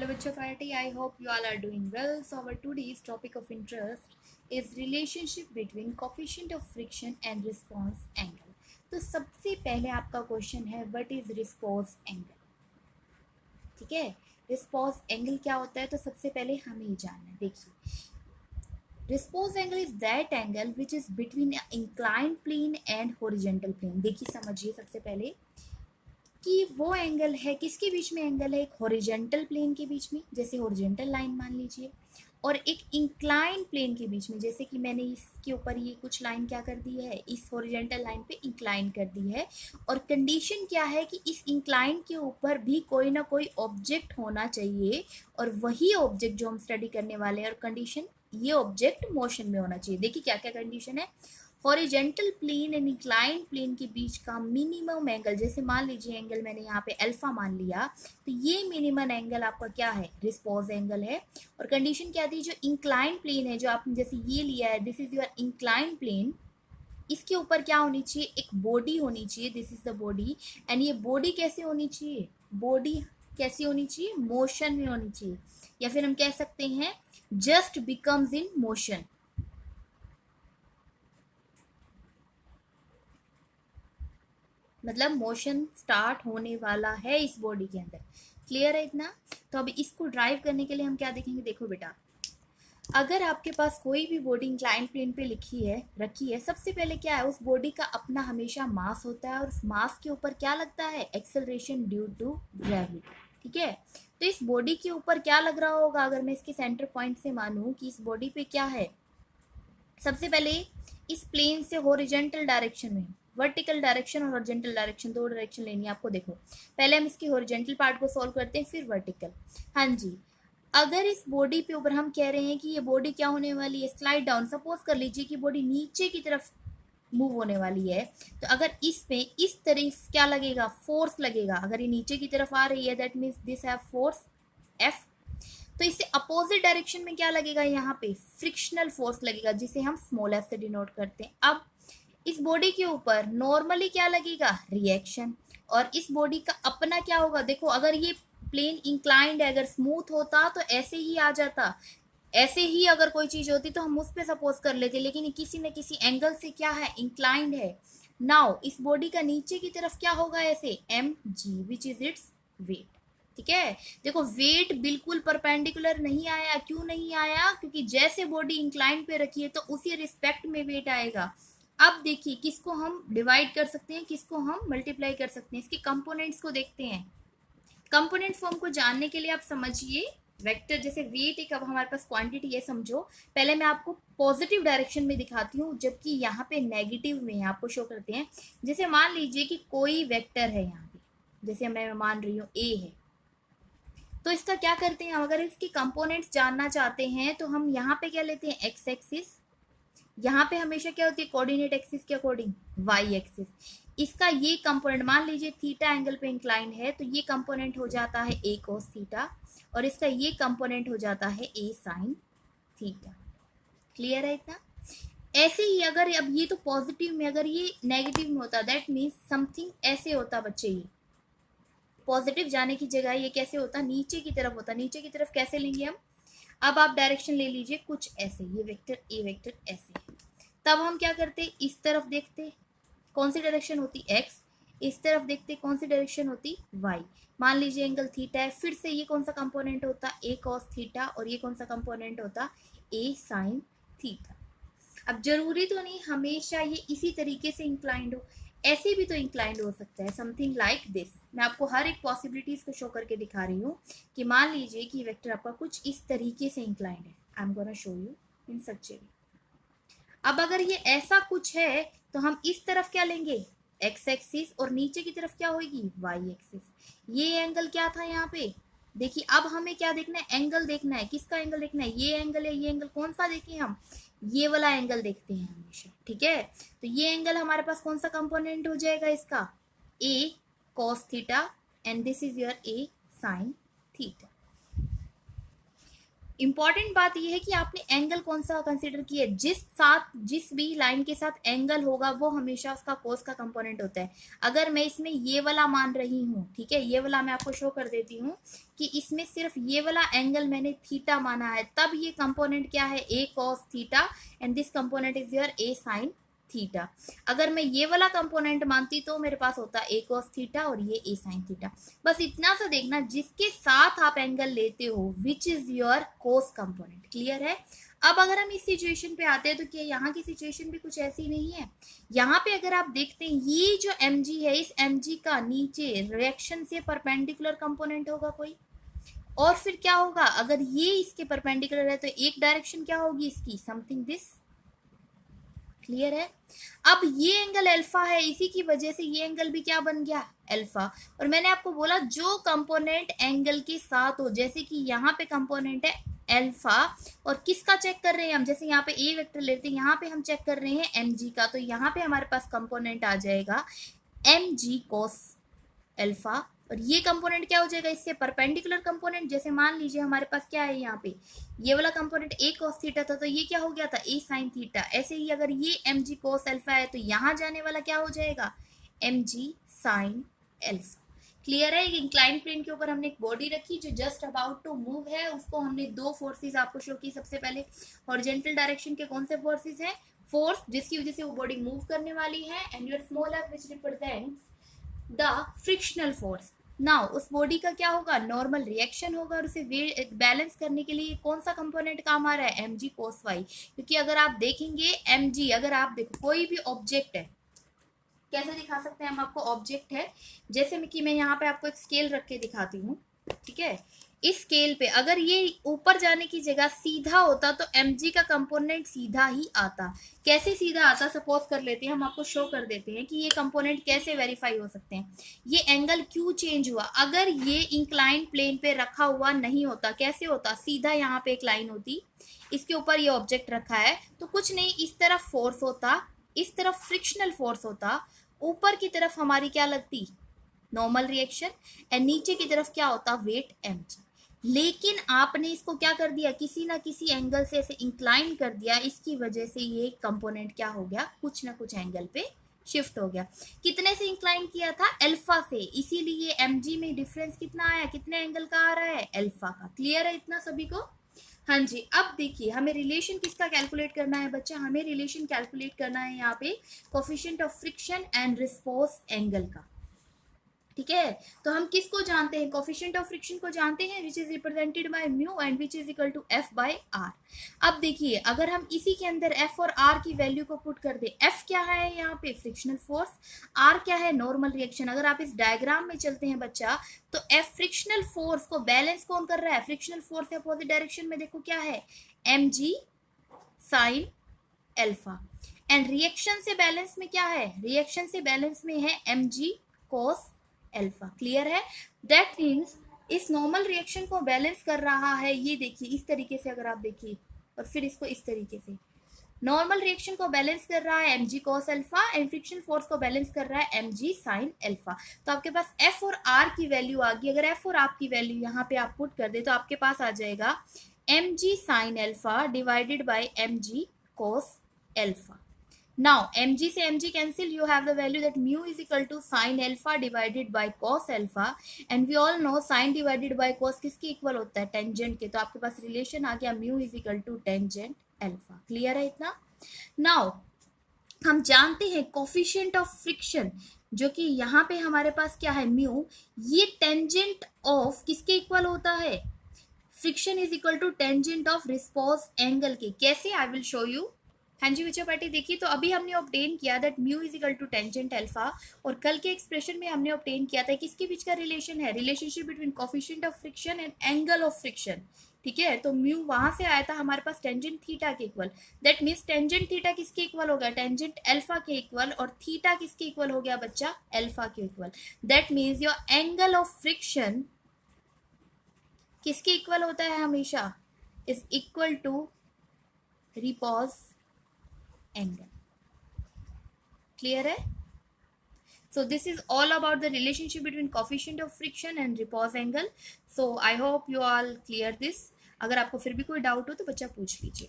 Hello Vachapati, I hope you all are doing well. So our today's topic of interest is relationship between coefficient of friction and response angle. तो सबसे पहले आपका question है what is response angle. ठीक है, response angle क्या होता है तो सबसे पहले हमें ही जानना है. देखिए, response angle is that angle which is between inclined plane and horizontal plane. देखिए समझिए सबसे पहले कि वो एंगल है किसके बीच में एंगल है, एक हॉरिजॉन्टल प्लेन के बीच में, जैसे हॉरिजॉन्टल लाइन मान लीजिए, और एक इंक्लाइन प्लेन के बीच में, जैसे कि मैंने इसके ऊपर ये कुछ लाइन क्या कर दी है, इस हॉरिजॉन्टल लाइन पे इंक्लाइन कर दी है. और कंडीशन क्या है कि इस इंक्लाइन के ऊपर भी कोई ना कोई ऑब्जेक्ट होना चाहिए, और वही ऑब्जेक्ट जो हम स्टडी करने वाले हैं, और कंडीशन ये ऑब्जेक्ट मोशन में होना चाहिए. देखिए क्या क्या कंडीशन है. Horizontal plane and incline plane के बीच का मिनिमम एंगल, जैसे मान लीजिए एंगल मैंने यहाँ पे अल्फा मान लिया, तो ये मिनिमम एंगल आपका क्या है, रिस्पॉन्स एंगल है. और कंडीशन क्या थी, जो इंक्लाइन प्लेन है, जो आपने जैसे ये लिया है, this is your incline plane, इसके ऊपर क्या होनी चाहिए, एक बॉडी होनी चाहिए, this is the body. And ये बॉडी कैसे होनी चाहिए, बॉडी कैसी होनी चाहिए, मोशन में होनी चाहिए, या फिर हम कह सकते हैं जस्ट बिकम्स इन मोशन. मतलब मोशन स्टार्ट होने वाला है इस बॉडी के अंदर. क्लियर है इतना. तो अब इसको ड्राइव करने के लिए हम क्या देखेंगे, देखो बेटा, अगर आपके पास कोई भी बॉडी इंक्लाइन प्लेन पे रखी है, सबसे पहले क्या है, उस बॉडी का अपना हमेशा मास होता है, और उस मास के ऊपर क्या लगता है, एक्सेलरेशन ड्यू टू ग्रेविटी. ठीक है, तो इस बॉडी के ऊपर क्या लग रहा होगा, अगर मैं इसके सेंटर पॉइंट से मानूं कि इस बॉडी पे क्या है, सबसे पहले इस प्लेन से हॉरिजॉन्टल डायरेक्शन में, वर्टिकल डायरेक्शन और हॉरिजॉन्टल डायरेक्शन, दो डायरेक्शन लेनी है आपको. देखो पहले हम इसकी हॉरिजॉन्टल पार्ट को सॉल्व करते हैं, फिर वर्टिकल. हाँ जी, अगर इस बॉडी पे ऊपर हम कह रहे हैं कि ये बॉडी क्या होने वाली है, स्लाइड डाउन. सपोज कर लीजिए कि बॉडी नीचे की तरफ मूव होने वाली है, तो अगर इस पे इस तरफ क्या लगेगा, फोर्स लगेगा. अगर ये नीचे की तरफ आ रही है, that means this have force F. तो इससे अपोजिट डायरेक्शन में क्या लगेगा, यहाँ पे फ्रिक्शनल फोर्स लगेगा, जिसे हम स्मॉल एफ से डिनोट करते हैं. अब इस बॉडी के ऊपर नॉर्मली क्या लगेगा, रिएक्शन. और इस बॉडी का अपना क्या होगा, देखो अगर ये प्लेन इंक्लाइंड है, अगर स्मूथ होता तो ऐसे ही आ जाता, ऐसे ही अगर कोई चीज होती तो हम उस पर सपोज कर लेते, लेकिन किसी न किसी एंगल से क्या है, इंक्लाइंड है. नाउ इस बॉडी का नीचे की तरफ क्या होगा, ऐसे M G which is its weight. ठीक है, देखो वेट बिल्कुल परपेंडिकुलर नहीं आया. क्यों नहीं आया, क्योंकि जैसे बॉडी इंक्लाइन पे रखी है तो उसी रिस्पेक्ट में वेट आएगा. अब देखिए किसको हम डिवाइड कर सकते हैं, किसको हम मल्टीप्लाई कर सकते हैं, इसके कंपोनेंट्स को देखते हैं. कंपोनेंट फॉर्म को जानने के लिए आप समझिए, वेक्टर जैसे वेट एक अब हमारे पास क्वांटिटी है समझो. पहले मैं आपको पॉजिटिव डायरेक्शन में दिखाती हूँ, जबकि यहाँ पे नेगेटिव में आपको शो करते हैं. जैसे मान लीजिए कि कोई वेक्टर है यहाँ पे, जैसे मैं मान रही हूँ ए है, तो इसका क्या करते हैं, अगर इसके कंपोनेंट्स जानना चाहते हैं तो हम यहाँ पे क्या लेते हैं, एक्स एक्सिस. यहाँ पे हमेशा क्या होती है, कोऑर्डिनेट एक्सिस के अकॉर्डिंग वाई एक्सिस. इसका ये कंपोनेंट मान लीजिए थीटा एंगल पे इंक्लाइन है, तो ये कंपोनेंट हो जाता है ए कोस थीटा, और इसका ये कंपोनेंट हो जाता है ए साइन थीटा. क्लियर है इतना. ऐसे ही अगर अब ये तो पॉजिटिव में, अगर ये नेगेटिव में होता, दैट मीन्स समथिंग ऐसे होता बच्चे, ये पॉजिटिव जाने की जगह ये कैसे होता, नीचे की तरफ होता. नीचे की तरफ कैसे लेंगे हम, अब आप डायरेक्शन ले लीजिए कुछ ऐसे, ये वेक्टर ए वेक्टर ऐसे. तब हम क्या करते, इस तरफ देखते कौन सी डायरेक्शन होती, एक्स. इस तरफ देखते कौन सी डायरेक्शन होती, वाई. मान लीजिए एंगल थीटा है, फिर से ये कौन सा कंपोनेंट होता, ए कॉस थीटा, और ये कौन सा कंपोनेंट होता, ए साइन थीटा. अब जरूरी तो नहीं हमेशा ये इसी तरीके से इंक्लाइंड हो, ऐसे भी तो इंक्लाइंड हो सकता है, समथिंग लाइक दिस. मैं आपको हर एक पॉसिबिलिटीज को शो करके दिखा रही हूँ कि मान लीजिए कि वेक्टर आपका कुछ इस तरीके से इंक्लाइंड है. I am gonna show you in such a way. अब अगर ये ऐसा कुछ है तो हम इस तरफ क्या लेंगे, एक्स एक्सिस, और नीचे की तरफ क्या होगी, वाई एक्सिस. ये एंगल क्या था यहाँ पे, देखिए अब हमें क्या देखना है, एंगल देखना है. किसका एंगल देखना है, ये एंगल है, ये एंगल कौन सा देखें हम, ये वाला एंगल देखते हैं हमेशा. ठीक है, तो ये एंगल हमारे पास कौन सा कंपोनेंट हो जाएगा इसका, a cos theta, and this is your a sine theta. Important बात यह है कि आपने एंगल कौन सा कंसीडर किया है। जिस भी लाइन के साथ एंगल होगा वो हमेशा उसका कोस का कंपोनेंट होता है। अगर मैं इसमें ये वाला मान रही हूँ, ठीक है, ये वाला मैं आपको शो कर देती हूँ कि इसमें सिर्फ ये वाला एंगल मैंने थीटा माना है, तब ये कंपोनेंट क्या है, a cos theta, and this component is your a sine theta. अगर मैं ये वाला कंपोनेंट मानती तो मेरे पास होता ए कॉस थीटा और ये ए साइन थीटा। बस इतना सा देखना, जिसके साथ आप एंगल लेते हो which is your cos component. Clear है। अब अगर हम इस सिचुएशन पे आते हैं तो क्या यहाँ की सिचुएशन भी कुछ ऐसी नहीं है। यहाँ पे अगर आप देखते हैं ये जो mg है, इस mg का नीचे रिएक्शन से परपेंडिकुलर कंपोनेंट होगा कोई, और फिर क्या होगा, अगर ये इसके परपेंडिकुलर है तो एक डायरेक्शन क्या होगी इसकी, समथिंग दिस। क्लियर है। अब ये एंगल अल्फा है, इसी की वजह से ये एंगल भी क्या बन गया, अल्फा। और मैंने आपको बोला जो कंपोनेंट एंगल के साथ हो, जैसे कि यहाँ पे कंपोनेंट है अल्फा, और किसका चेक कर रहे हैं हम, जैसे यहाँ पे ए वेक्टर लेते हैं, यहाँ पे हम चेक कर रहे हैं mg का, तो यहाँ पे हमारे पास कंपोनेंट आ जाएगा mg cos अल्फा, और ये कंपोनेंट क्या हो जाएगा, इससे परपेंडिकुलर कंपोनेंट। जैसे मान लीजिए हमारे पास क्या है, यहाँ पे ये वाला कंपोनेंट ए cos थीटा था, तो ये क्या हो गया था, ए sin थीटा। ऐसे ही अगर ये mg cos अल्फा है तो यहाँ जाने वाला क्या हो जाएगा, mg sin अल्फा। क्लियर है। इंक्लाइन प्लेन के ऊपर हमने एक बॉडी रखी जो जस्ट अबाउट टू मूव है, उसको हमने दो फोर्सेस आपको शो की। सबसे पहले हॉरिजॉन्टल डायरेक्शन के कौन से फोर्सेस हैं, फोर्स जिसकी वजह से वो बॉडी मूव करने वाली है, and your small F which represents the frictional force. Now उस बॉडी का क्या होगा, नॉर्मल रिएक्शन होगा, और उसे बैलेंस करने के लिए कौन सा कंपोनेंट काम आ रहा है, mg cos y। क्योंकि अगर आप देखेंगे mg, अगर आप देखो कोई भी ऑब्जेक्ट है, कैसे दिखा सकते हैं हम आपको, ऑब्जेक्ट है जैसे कि मैं यहाँ पे आपको एक स्केल रख के दिखाती हूँ, ठीक है। इस स्केल पे अगर ये ऊपर जाने की जगह सीधा होता तो mg का कंपोनेंट सीधा ही आता। कैसे सीधा आता, सपोज कर लेते हैं, हम आपको शो कर देते हैं कि ये कंपोनेंट कैसे वेरीफाई हो सकते हैं। ये एंगल क्यों चेंज हुआ, अगर ये इंक्लाइन प्लेन पे रखा हुआ नहीं होता, कैसे होता, सीधा यहाँ पे एक लाइन होती, इसके ऊपर ये ऑब्जेक्ट रखा है, तो कुछ नहीं, इस तरफ फोर्स होता, इस तरफ फ्रिक्शनल फोर्स होता, ऊपर की तरफ हमारी क्या लगती, नॉर्मल रिएक्शन, एंड नीचे की तरफ क्या होता, वेट mg। लेकिन आपने इसको क्या कर दिया, किसी ना किसी एंगल से ऐसे इंक्लाइन कर दिया, इसकी वजह से ये कंपोनेंट क्या हो गया, कुछ ना कुछ एंगल पे शिफ्ट हो गया। कितने से इंक्लाइन किया था, अल्फा से, इसीलिए mg में डिफरेंस कितना आया, कितने एंगल का आ रहा है, अल्फा का। क्लियर है इतना सभी को। हाँ जी। अब देखिए हमें रिलेशन किसका कैलकुलेट करना है बच्चा, हमें रिलेशन कैलकुलेट करना है यहाँ पे coefficient of friction and response angle का। ठीक है, तो हम किसको जानते हैं, कोफिशिएंट ऑफ फ्रिक्शन को जानते हैं, which is represented by mu and which is equal to F by R. अब देखिए अगर हम इसी के अंदर एफ और आर की वैल्यू को पुट कर दे, एफ क्या है यहाँ पे, फ्रिक्शनल फोर्स, आर क्या है, नॉर्मल रिएक्शन। अगर आप इस डायग्राम में चलते हैं बच्चा, तो एफ फ्रिक्शनल फोर्स को बैलेंस कौन कर रहा है, फ्रिक्शनल फोर्स से अपोजिट डायरेक्शन में देखो क्या है, mg sin alpha, and reaction से बैलेंस में क्या है, रिएक्शन से बैलेंस में है mg cos अल्फा। क्लियर है। दैट मीन्स इस नॉर्मल रिएक्शन को बैलेंस कर रहा है, ये देखिए इस तरीके से, अगर आप देखिए, और फिर इसको इस तरीके से, नॉर्मल रिएक्शन को बैलेंस कर रहा है mg cos alpha, and friction force को बैलेंस कर रहा है mg sin अल्फा। तो आपके पास f और r की वैल्यू आ गई। अगर f और r की वैल्यू यहाँ पे आप पुट कर दे तो आपके पास आ जाएगा mg sin alpha divided by mg cos alpha. Now mg से mg cancel, you have the value that mu is equal to sin alpha divided by cos alpha, and we all know sin divided by cos किसके equal होता है, tangent के। तो आपके पास relation आ गया mu is equal to tangent alpha. Clear है इतना। Now हम जानते हैं कोफिशिएंट ऑफ फ्रिक्शन, जो कि यहाँ पे हमारे पास क्या है, म्यू, ये टेंजेंट ऑफ किसके इक्वल होता है, friction is equal to tangent of response angle के। कैसे, आई विल शो यू। हाँ जी बच्चों पार्टी देखिए, तो अभी हमने ऑब्टेन किया that mu is equal to tangent alpha, और कल के एक्सप्रेशन में हमने ऑब्टेन किया था किसके बीच का रिलेशन है, relationship between coefficient of friction and angle of friction. ठीक है, तो म्यू वहां से आया था हमारे पास टेंजेंट थीटा के equal. That means tangent theta किसके इक्वल हो गया, टेंजेंट अल्फा के इक्वल, और थीटा किसके इक्वल हो गया बच्चा, अल्फा के equal. That means your angle of friction किसके इक्वल होता है हमेशा, is equal to repose angle. Clear है। So this is all about the relationship between coefficient of friction and repose angle. So I hope you all clear this. अगर आपको फिर भी कोई डाउट हो तो बच्चा पूछ लीजिए।